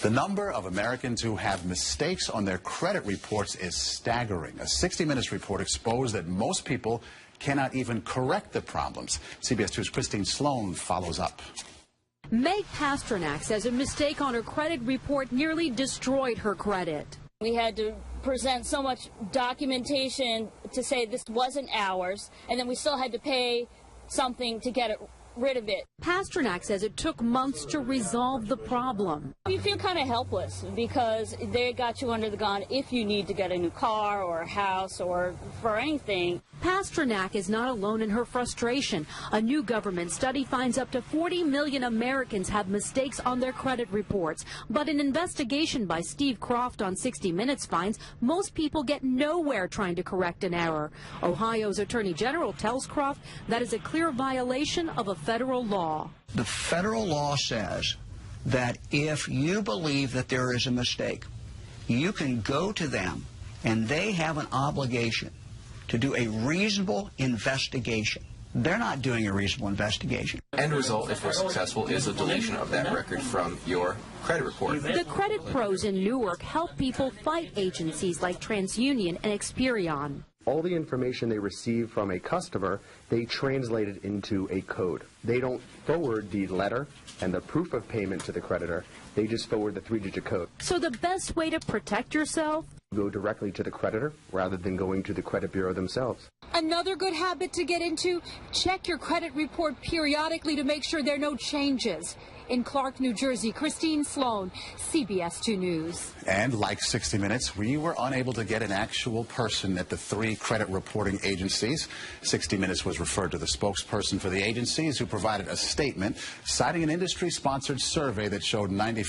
The number of Americans who have mistakes on their credit reports is staggering. A 60 Minutes report exposed that most people cannot even correct the problems. CBS 2's Christine Sloan follows up. Meg Pasternak says a mistake on her credit report nearly destroyed her credit. We had to present so much documentation to say this wasn't ours, and then we still had to pay something to get rid of it. Pasternak says it took months to resolve the problem. You feel kind of helpless because they got you under the gun if you need to get a new car or a house or for anything. Pasternak is not alone in her frustration. A new government study finds up to 40 million Americans have mistakes on their credit reports. But an investigation by Steve Croft on 60 Minutes finds most people get nowhere trying to correct an error. Ohio's Attorney General tells Croft that is a clear violation of a federal law. The federal law says that if you believe that there is a mistake, you can go to them and they have an obligation to do a reasonable investigation. They're not doing a reasonable investigation. End result, if we're successful, is a deletion of that record from your credit report. The credit pros in Newark help people fight agencies like TransUnion and Experian. All the information they receive from a customer, they translate it into a code. They don't forward the letter and the proof of payment to the creditor. They just forward the 3-digit code. So the best way to protect yourself? Go directly to the creditor rather than going to the credit bureau themselves. Another good habit to get into, check your credit report periodically to make sure there are no changes. In Clark, New Jersey, Christine Sloan, CBS 2 News. And like 60 Minutes, we were unable to get an actual person at the 3 credit reporting agencies. 60 Minutes was referred to the spokesperson for the agencies, who provided a statement citing an industry-sponsored survey that showed 90